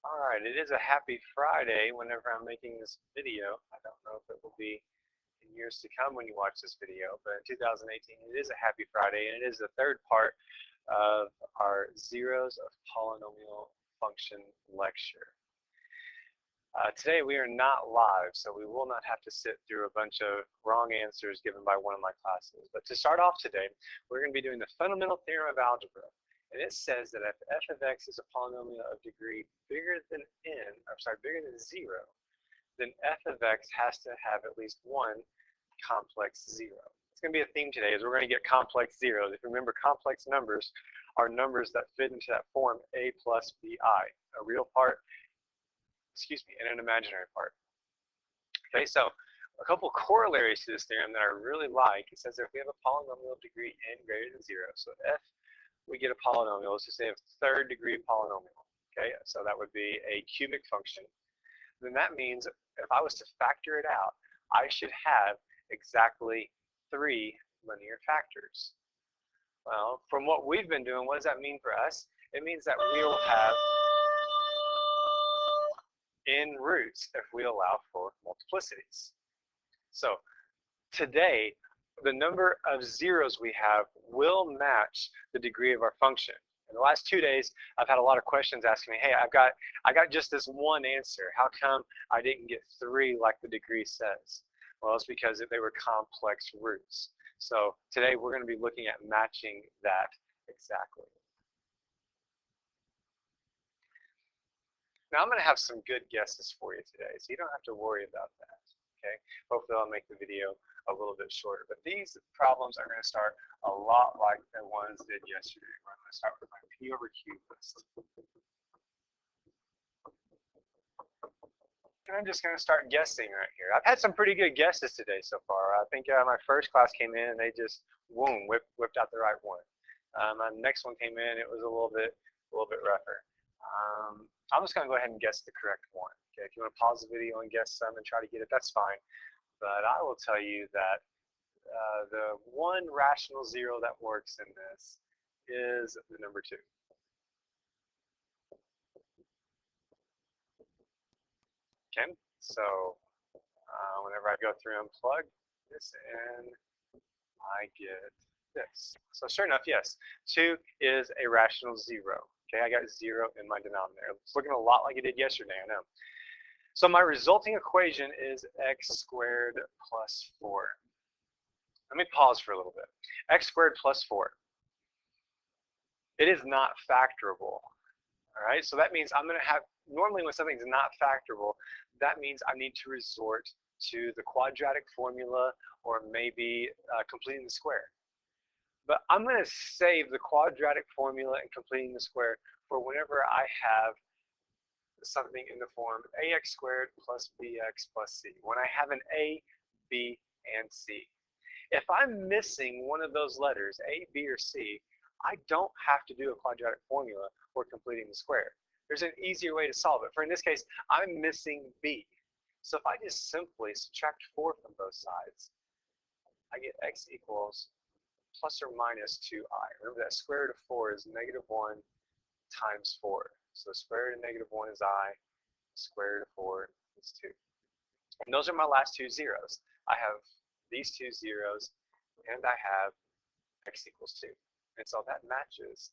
Alright, it is a happy Friday whenever I'm making this video. I don't know if it will be in years to come when you watch this video, but in 2018 it is a happy Friday, and it is the third part of our Zeros of Polynomial Function lecture. Today we are not live, so we will not have to sit through a bunch of wrong answers given by one of my classes. But to start off today, we're going to be doing the Fundamental Theorem of Algebra. And it says that if f of x is a polynomial of degree bigger than bigger than 0, then f of x has to have at least one complex 0. It's going to be a theme today, is we're going to get complex zeros. If you remember, complex numbers are numbers that fit into that form a plus bi, a real part, and an imaginary part. Okay, so a couple corollaries to this theorem that I really like. It says that if we have a polynomial of degree n greater than 0, so f we get a polynomial, let's just say a third degree polynomial, okay, so that would be a cubic function, then that means if I was to factor it out, I should have exactly 3 linear factors. Well, from what we've been doing, what does that mean for us? It means that we'll have n roots if we allow for multiplicities. So today, the number of zeros we have will match the degree of our function. In the last 2 days, I've had a lot of questions asking me, hey, I got just this one answer. How come I didn't get 3 like the degree says? Well, it's because they were complex roots. So today we're going to be looking at matching that exactly. Now I'm going to have some good guesses for you today, so you don't have to worry about that. Okay? Hopefully I'll make the video a little bit shorter. But these problems are going to start a lot like the ones did yesterday, where I'm going to start with my P over Q list. And I'm just going to start guessing right here. I've had some pretty good guesses today so far. I think my first class came in and they just, boom, whipped out the right one. My next one came in, it was a little bit rougher. I'm just going to go ahead and guess the correct one. Okay, if you want to pause the video and guess some and try to get it, that's fine. But I will tell you that the one rational 0 that works in this is the number 2. Okay, so whenever I go through and plug this in, I get this. So sure enough, yes, 2 is a rational 0. Okay, I got 0 in my denominator. It's looking a lot like it did yesterday, I know. So my resulting equation is x squared plus 4. Let me pause for a little bit. X squared plus 4. It is not factorable. All right, so that means I'm going to have, normally when something's not factorable, that means I need to resort to the quadratic formula or maybe completing the square. But I'm going to save the quadratic formula and completing the square for whenever I have something in the form ax squared plus bx plus c, when I have an a, b, and c. If I'm missing one of those letters, a, b, or c, I don't have to do a quadratic formula or completing the square. There's an easier way to solve it. For in this case, I'm missing b. So if I just simply subtract 4 from both sides, I get x equals plus or minus 2i. Remember that square root of 4 is negative 1 times 4. So the square root of negative 1 is I, square root of 4 is 2. And those are my last 2 zeros. I have these 2 zeros, and I have x equals 2. And so that matches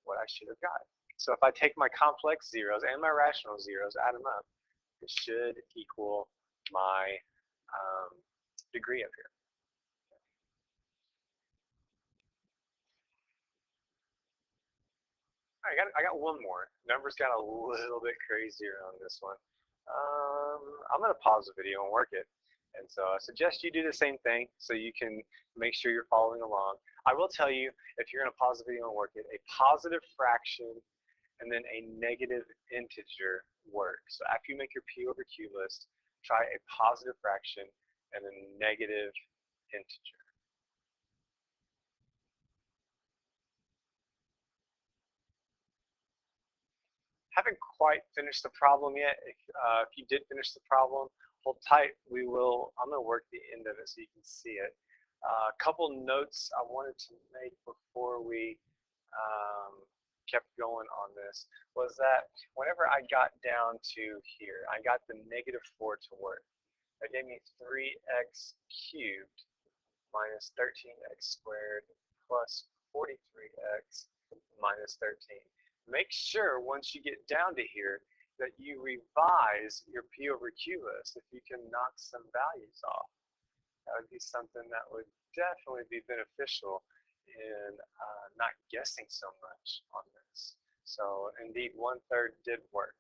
what I should have got. So if I take my complex zeros and my rational zeros, add them up, it should equal my degree up here. I got one more. Numbers got a little bit crazier on this one. I'm going to pause the video and work it. And so I suggest you do the same thing so you can make sure you're following along. I will tell you, if you're going to pause the video and work it, a positive fraction and then a negative integer work. So after you make your P over Q list, try a positive fraction and a negative integer. Haven't quite finished the problem yet. If you did finish the problem, hold tight. I'm going to work the end of it so you can see it. A couple notes I wanted to make before we kept going on this was that whenever I got down to here, I got the -4 to work. That gave me 3x cubed minus 13x squared plus 43x minus 13. Make sure once you get down to here that you revise your P over Q list if you can knock some values off. That would be something that would definitely be beneficial in not guessing so much on this. So indeed, 1/3 did work.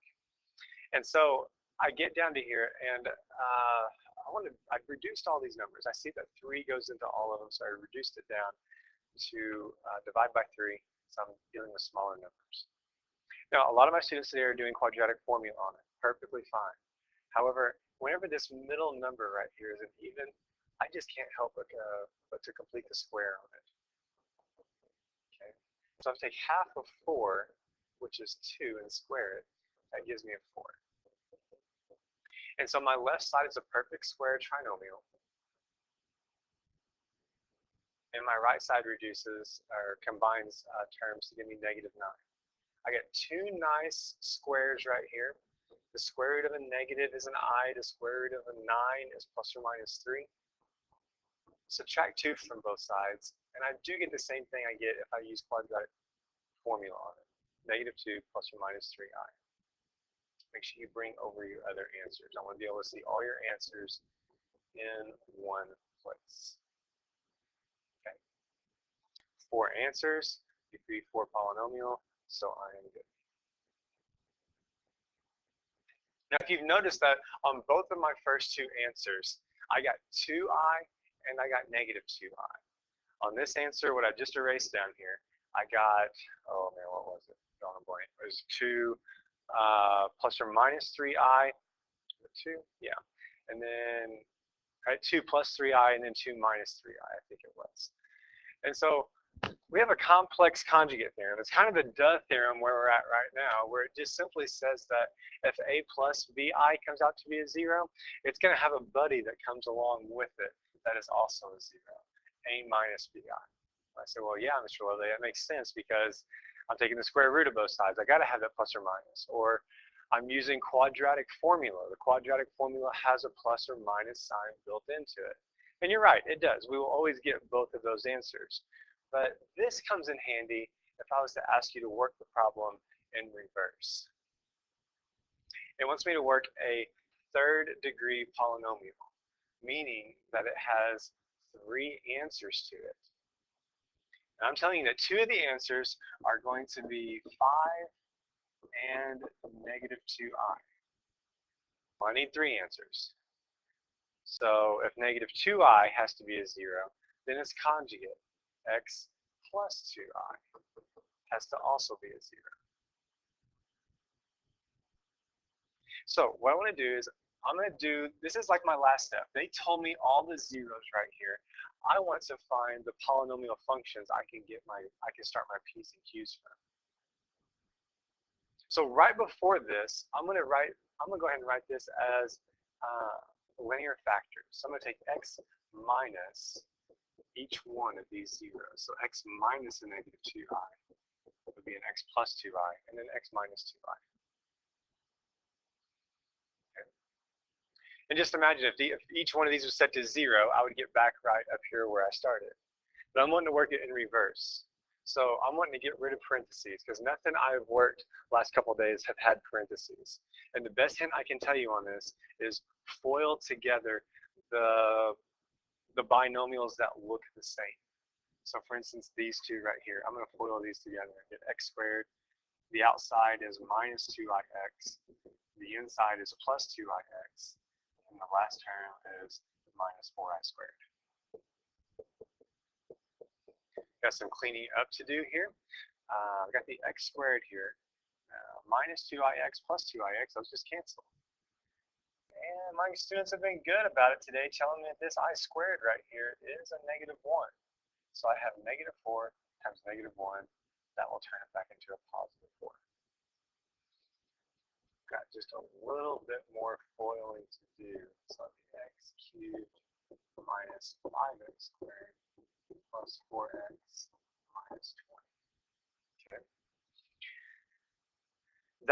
And so I get down to here, and I've reduced all these numbers. I see that 3 goes into all of them, so I reduced it down to divide by 3, so I'm dealing with smaller numbers. Now, a lot of my students today are doing quadratic formula on it, perfectly fine. However, whenever this middle number right here is an even, I just can't help but to complete the square on it. Okay, so I'll take half of 4, which is 2, and square it. That gives me a 4. And so my left side is a perfect square trinomial. And my right side reduces or combines terms to give me -9. I get 2 nice squares right here. The square root of a negative is an I. The square root of a 9 is plus or minus 3. Subtract 2 from both sides, and I do get the same thing I get if I use quadratic formula on it. -2 plus or minus 3i. Make sure you bring over your other answers. I want to be able to see all your answers in one place. Okay. 4 answers, degree 4 polynomial, so I am good. Now, if you've noticed that on both of my first 2 answers, I got 2i and I got -2i. On this answer, what I just erased down here, I got, oh man, what was it? Drawing a blank. It was 2 plus or minus 3i, 2, yeah, and then 2 plus 3i, and then 2 minus 3i, I think it was. And so we have a complex conjugate theorem. It's kind of the duh theorem where we're at right now, where it just simply says that if a plus bi comes out to be a 0, it's going to have a buddy that comes along with it that is also a 0, a minus bi. I say, well, yeah, Mr. Lovely, that makes sense because I'm taking the square root of both sides. I got to have that plus or minus. Or I'm using quadratic formula. The quadratic formula has a plus or minus sign built into it. And you're right, it does. We will always get both of those answers. But this comes in handy if I was to ask you to work the problem in reverse. It wants me to work a 3rd degree polynomial, meaning that it has 3 answers to it. And I'm telling you that 2 of the answers are going to be 5 and -2i. Well, I need 3 answers. So if -2i has to be a 0, then its conjugate, x plus 2i, has to also be a 0. So what I want to do is I'm going to do, this is like my last step. They told me all the zeros right here. I want to find the polynomial functions I can start my P's and Q's from. So right before this, I'm going to go ahead and write this as linear factors. So I'm going to take x minus each one of these zeros. So x minus a -2i would be an x plus 2i, and then x minus 2i. And just imagine if each one of these was set to 0, I would get back right up here where I started. But I'm wanting to work it in reverse. So I'm wanting to get rid of parentheses because nothing I've worked last couple of days have had parentheses. And the best hint I can tell you on this is FOIL together the binomials that look the same. So for instance, these 2 right here, I'm going to FOIL these together and get x squared. The outside is minus 2ix. The inside is plus 2ix. And the last term is minus 4i squared. Got some cleaning up to do here. I've got the x squared here. Minus 2ix plus 2ix, those just cancel. And my students have been good about it today, telling me that this I squared right here is a -1. So I have -4 times -1. That will turn it back into a +4. Got just a little bit more foiling to do. So the x cubed minus 5x squared plus 4x minus 20. Okay.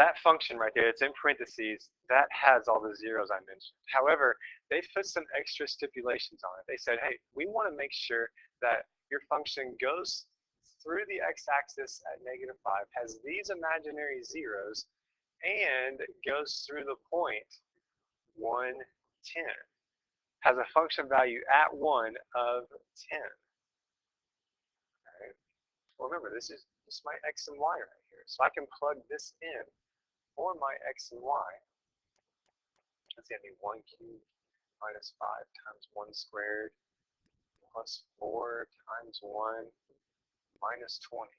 that function right there, it's in parentheses, that has all the zeros I mentioned. However, they put some extra stipulations on it. They said, hey, we want to make sure that your function goes through the x-axis at -5, has these imaginary zeros, and goes through the point 1, 10. Has a function value at 1 of 10. Right. Well, remember, this is my x and y right here. So I can plug this in for my x and y. Let's see, I need 1 cubed minus 5 times 1 squared plus 4 times 1 minus 20.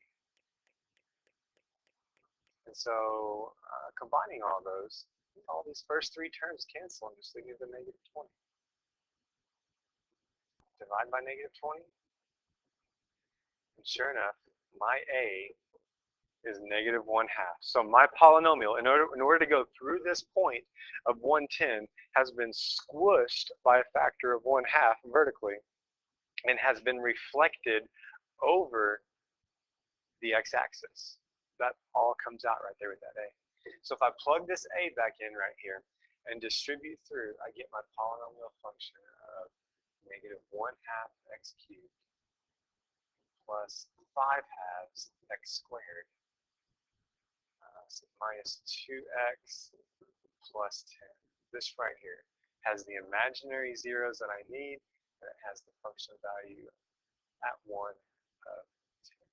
And so combining all these first three terms cancel and just leave me the -20. Divide by -20. And sure enough, my a is -1/2. So my polynomial, in order to go through this point of 110, has been squished by a factor of 1/2 vertically, and has been reflected over the x-axis. That all comes out right there with that a. So if I plug this a back in right here and distribute through, I get my polynomial function of -1/2 x cubed plus 5/2 x squared so minus 2x plus 10. This right here has the imaginary zeros that I need, and it has the function value at 1 of 10.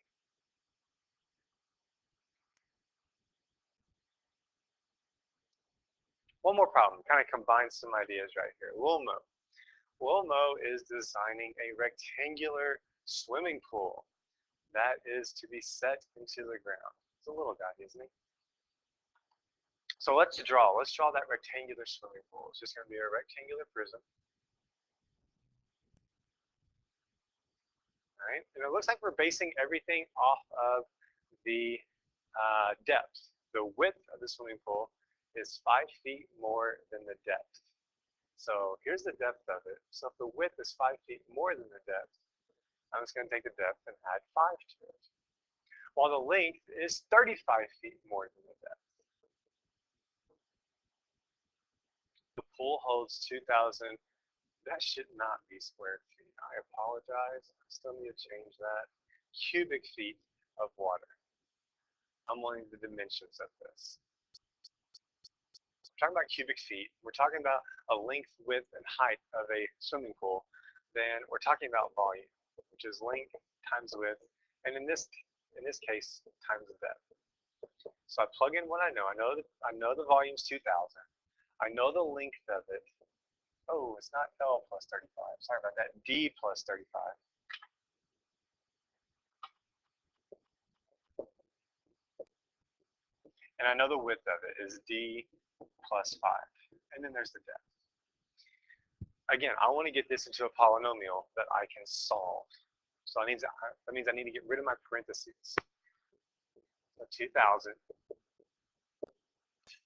One more problem, kind of combines some ideas right here. Wilmo. Wilmo is designing a rectangular swimming pool that is to be set into the ground. It's a little guy, isn't he? So let's draw that rectangular swimming pool. It's just going to be a rectangular prism. All right, and it looks like we're basing everything off of the depth. The width of the swimming pool is 5 feet more than the depth. So here's the depth of it. So if the width is 5 feet more than the depth, I'm just going to take the depth and add 5 to it. While the length is 35 feet more than the depth. The pool holds 2,000. That should not be square feet. I apologize. I still need to change that. Cubic feet of water. I'm wanting the dimensions of this. We're talking about cubic feet. We're talking about a length, width, and height of a swimming pool. Then we're talking about volume, which is length times width, and in this case, times the depth. So I plug in what I know. I know the volume's 2,000. I know the length of it. Oh, it's not L plus 35. Sorry about that. D plus 35. And I know the width of it is D plus 5. And then there's the depth. Again, I want to get this into a polynomial that I can solve. So that means I need to get rid of my parentheses. So 2,000.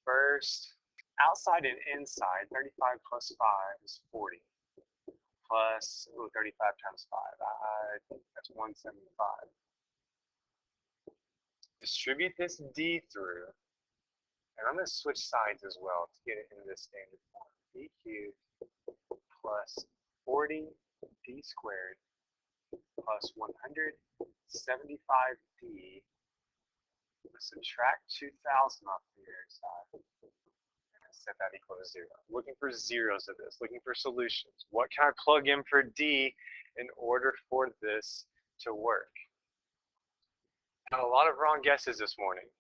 First, outside and inside, 35 plus 5 is 40. Plus, 35 times 5, I think that's 175. Distribute this D through, and I'm going to switch sides as well to get it into this standard form. D cubed plus 40 D squared plus 175D. Subtract 2,000 off the other side. Set that equal to 0. Looking for zeros of this, looking for solutions. What can I plug in for D in order for this to work? Got a lot of wrong guesses this morning.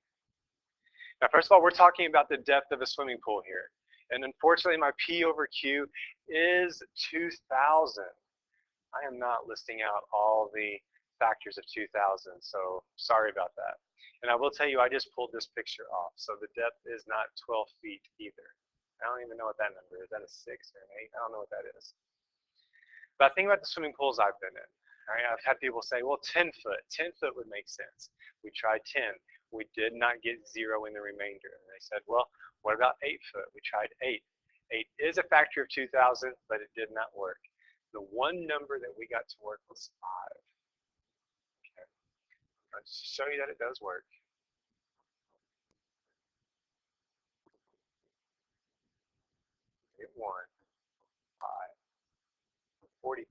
Now, first of all, we're talking about the depth of a swimming pool here. And unfortunately, my P over Q is 2,000. I am not listing out all the factors of 2,000, so sorry about that. And I will tell you, I just pulled this picture off, so the depth is not 12 feet either. I don't even know what that number is. Is that a 6 or an 8? I don't know what that is. But think about the swimming pools I've been in. All right, I've had people say, well, 10 foot. 10 foot would make sense. We tried 10. We did not get 0 in the remainder. And they said, well, what about 8 foot? We tried 8. 8 is a factor of 2,000, but it did not work. The one number that we got to work was 5. Okay. I'll just show you that it does work. pi, 45,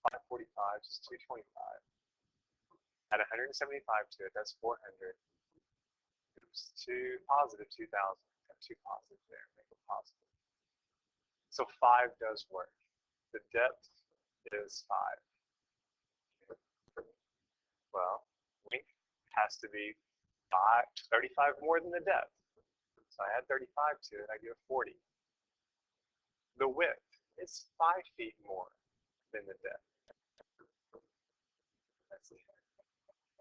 545 is 225. Add 175 to it, that's 400. Oops, positive 2,000. Got two positives there, make it positive. So 5 does work. The depth is 5. Well, length has to be 35 more than the depth. So I add 35 to it, I get 40. The width is 5 feet more than the depth. That's it.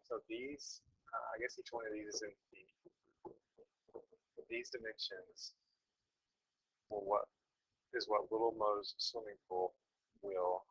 So these, I guess each one of these is in feet. These dimensions will what Little Mo's swimming pool will